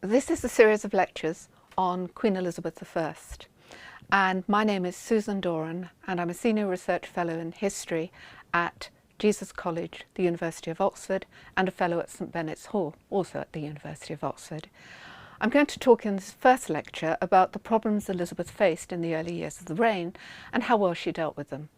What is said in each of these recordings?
This is a series of lectures on Queen Elizabeth I, and my name is Susan Doran, and I'm a Senior Research Fellow in History at Jesus College, the University of Oxford, and a Fellow at St Benet's Hall, also at the University of Oxford. I'm going to talk in this first lecture about the problems Elizabeth faced in the early years of the reign and how well she dealt with them.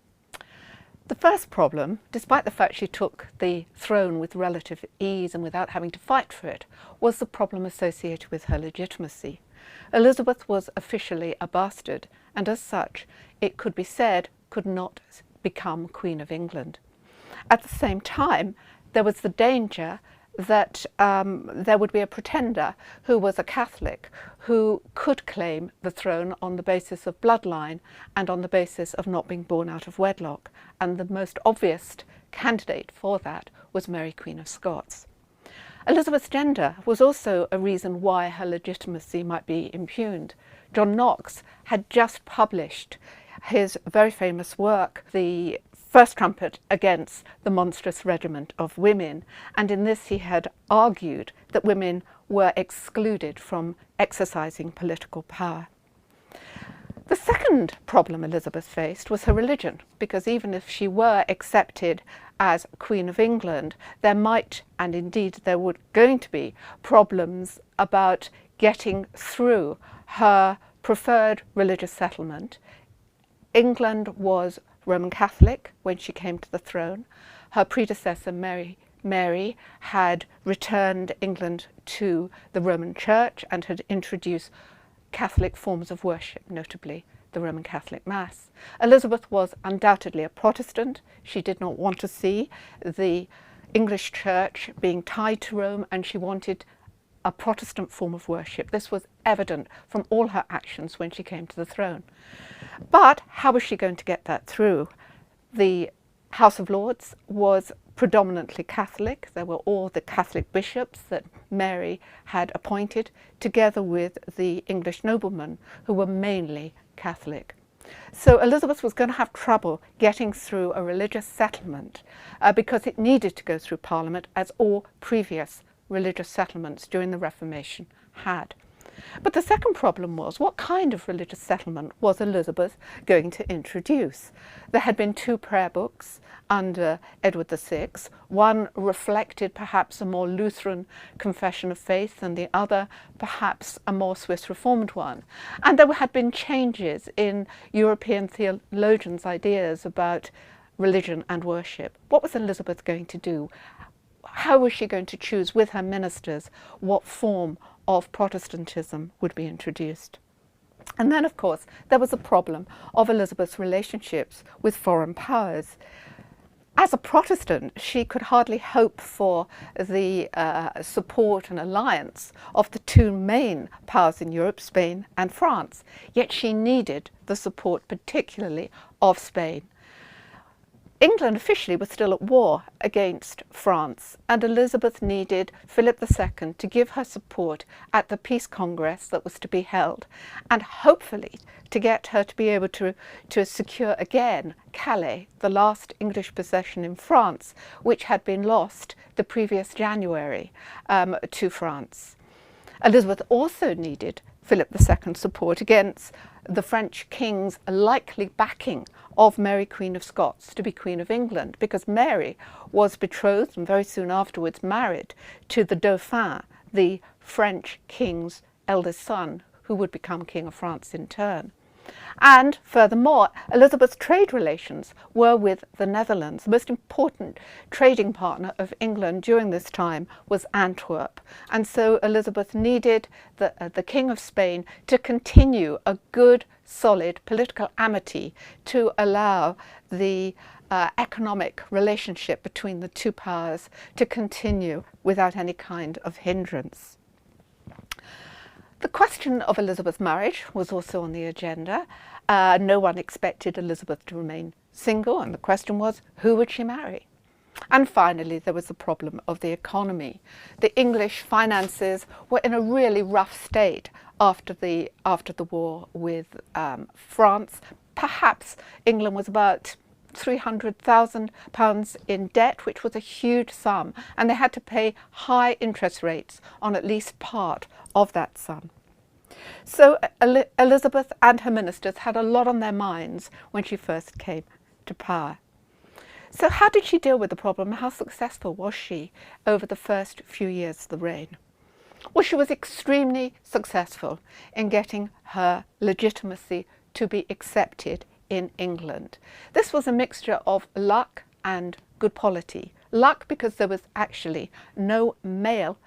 The first problem, despite the fact she took the throne with relative ease and without having to fight for it, was the problem associated with her legitimacy. Elizabeth was officially a bastard, and as such, it could be said, could not become Queen of England. At the same time, there was the danger that there would be a pretender who was a Catholic who could claim the throne on the basis of bloodline and on the basis of not being born out of wedlock. And the most obvious candidate for that was Mary, Queen of Scots. Elizabeth's gender was also a reason why her legitimacy might be impugned. John Knox had just published his very famous work, The First Trumpet Against the Monstrous Regiment of Women, and in this he had argued that women were excluded from exercising political power. The second problem Elizabeth faced was her religion, because even if she were accepted as Queen of England, there might, and indeed there were going to be, problems about getting through her preferred religious settlement. England was Roman Catholic when she came to the throne. Her predecessor Mary had returned England to the Roman Church and had introduced Catholic forms of worship, notably the Roman Catholic Mass. Elizabeth was undoubtedly a Protestant. She did not want to see the English Church being tied to Rome, and she wanted a Protestant form of worship. This was evident from all her actions when she came to the throne. But how was she going to get that through? The House of Lords was predominantly Catholic. There were all the Catholic bishops that Mary had appointed, together with the English noblemen, who were mainly Catholic. So Elizabeth was going to have trouble getting through a religious settlement because it needed to go through Parliament, as all previous religious settlements during the Reformation had. But the second problem was, what kind of religious settlement was Elizabeth going to introduce? There had been two prayer books under Edward VI. One reflected perhaps a more Lutheran confession of faith, and the other perhaps a more Swiss Reformed one. And there had been changes in European theologians' ideas about religion and worship. What was Elizabeth going to do? How was she going to choose with her ministers what form of Protestantism would be introduced? And then, of course, there was a problem of Elizabeth's relationships with foreign powers. As a Protestant, she could hardly hope for the support and alliance of the two main powers in Europe, Spain and France. Yet she needed the support, particularly of Spain. England officially was still at war against France, and Elizabeth needed Philip II to give her support at the Peace Congress that was to be held, and hopefully to get her to be able to secure again Calais, the last English possession in France, which had been lost the previous January to France. Elizabeth also needed Philip II's support against the French king's likely backing of Mary, Queen of Scots, to be Queen of England, because Mary was betrothed and very soon afterwards married to the Dauphin, the French king's eldest son, who would become King of France in turn. And furthermore, Elizabeth's trade relations were with the Netherlands. The most important trading partner of England during this time was Antwerp. And so Elizabeth needed the King of Spain to continue a good, solid political amity to allow the economic relationship between the two powers to continue without any kind of hindrance. The question of Elizabeth's marriage was also on the agenda. No one expected Elizabeth to remain single, and the question was, who would she marry? And finally, there was the problem of the economy. The English finances were in a really rough state after the war with France. Perhaps England was about £300,000 in debt, which was a huge sum, and they had to pay high interest rates on at least part of that sum. So Elizabeth and her ministers had a lot on their minds when she first came to power. So how did she deal with the problem? How successful was she over the first few years of the reign? Well, she was extremely successful in getting her legitimacy to be accepted in England. This was a mixture of luck and good polity. Luck because there was actually no male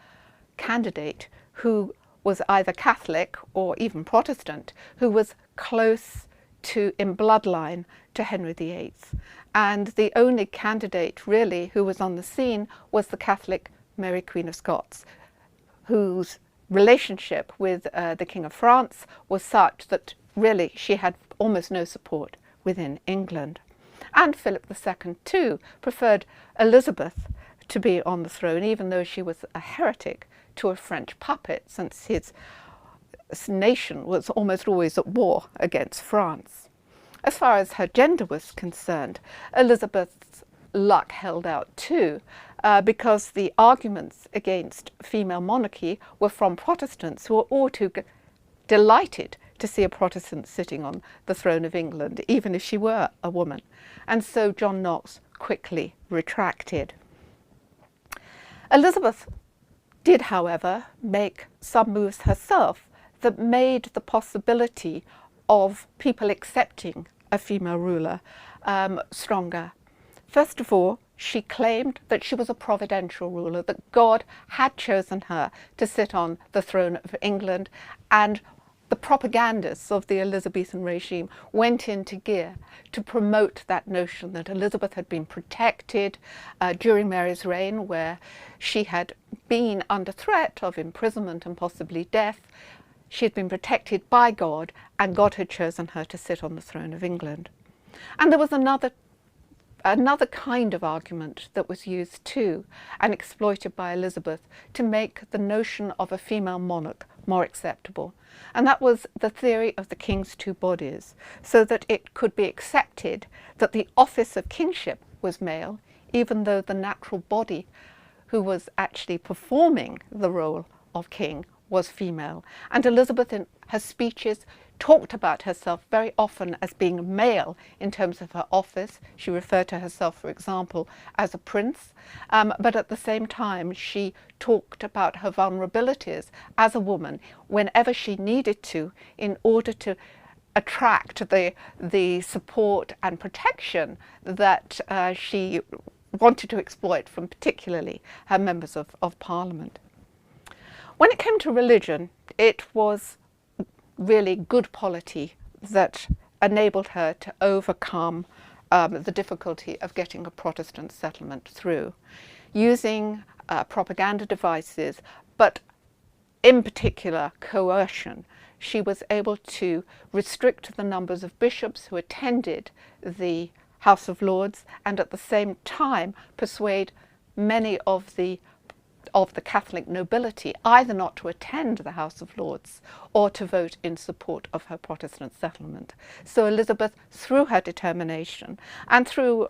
candidate who was either Catholic or even Protestant who was close to, in bloodline, to Henry VIII. And the only candidate really who was on the scene was the Catholic Mary Queen of Scots, whose relationship with the King of France was such that really she had almost no support within England. And Philip II too preferred Elizabeth to be on the throne, even though she was a heretic to a French puppet, since his nation was almost always at war against France. As far as her gender was concerned, Elizabeth's luck held out too, because the arguments against female monarchy were from Protestants who were all too delighted to see a Protestant sitting on the throne of England, even if she were a woman. And so John Knox quickly retracted. Elizabeth did, however, make some moves herself that made the possibility of people accepting a female ruler stronger. First of all, she claimed that she was a providential ruler, that God had chosen her to sit on the throne of England, and the propagandists of the Elizabethan regime went into gear to promote that notion that Elizabeth had been protected during Mary's reign, where she had been under threat of imprisonment and possibly death. She had been protected by God, and God had chosen her to sit on the throne of England. And there was another kind of argument that was used too and exploited by Elizabeth to make the notion of a female monarch more acceptable. And that was the theory of the king's two bodies, so that it could be accepted that the office of kingship was male, even though the natural body who was actually performing the role of king was female. And Elizabeth, in her speeches, talked about herself very often as being male in terms of her office. She referred to herself, for example, as a prince, but at the same time she talked about her vulnerabilities as a woman whenever she needed to, in order to attract the support and protection that she wanted to exploit from particularly her members of Parliament. When it came to religion, it was really good polity that enabled her to overcome the difficulty of getting a Protestant settlement through, using propaganda devices, but in particular coercion. She was able to restrict the numbers of bishops who attended the House of Lords, and at the same time persuade many of the Catholic nobility either not to attend the House of Lords or to vote in support of her Protestant settlement. So Elizabeth, through her determination and through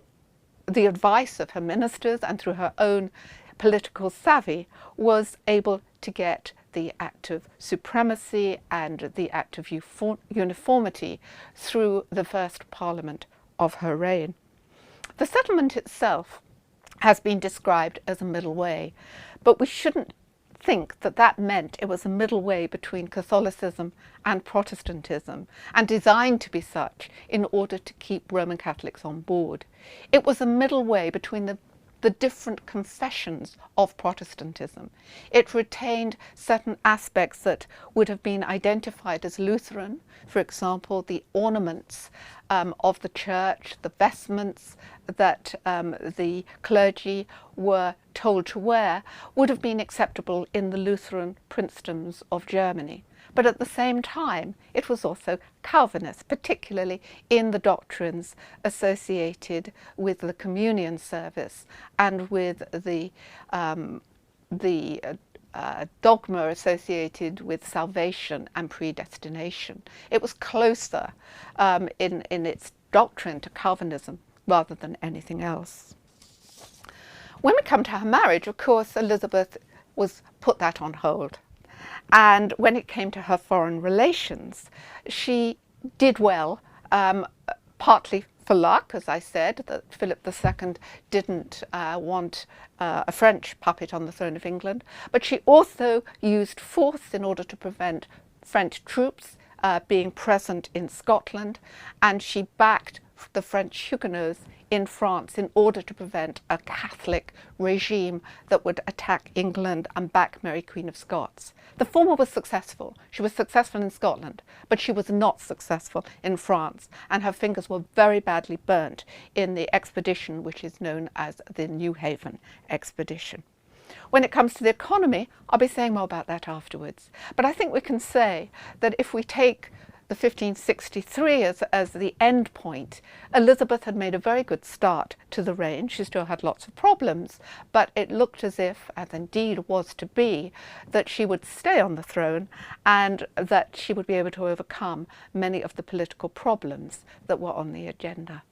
the advice of her ministers and through her own political savvy, was able to get the Act of Supremacy and the Act of Uniformity through the first Parliament of her reign. The settlement itself has been described as a middle way, but we shouldn't think that that meant it was a middle way between Catholicism and Protestantism, and designed to be such in order to keep Roman Catholics on board. It was a middle way between the different confessions of Protestantism. It retained certain aspects that would have been identified as Lutheran, for example, the ornaments of the church, the vestments that the clergy were told to wear, would have been acceptable in the Lutheran princedoms of Germany. But at the same time, it was also Calvinist, particularly in the doctrines associated with the communion service and with the dogma associated with salvation and predestination. It was closer in its doctrine to Calvinism rather than anything else. When we come to her marriage, of course, Elizabeth put that on hold. And when it came to her foreign relations, she did well, partly for luck, as I said, that Philip II didn't want a French puppet on the throne of England, but she also used force in order to prevent French troops being present in Scotland, and she backed the French Huguenots in France in order to prevent a Catholic regime that would attack England and back Mary Queen of Scots. The former was successful. She was successful in Scotland, but she was not successful in France, and her fingers were very badly burnt in the expedition which is known as the New Haven expedition. When it comes to the economy, I'll be saying more about that afterwards. But I think we can say that if we take the 1563 as the end point, Elizabeth had made a very good start to the reign. She still had lots of problems, but it looked as if, as indeed was to be, that she would stay on the throne and that she would be able to overcome many of the political problems that were on the agenda.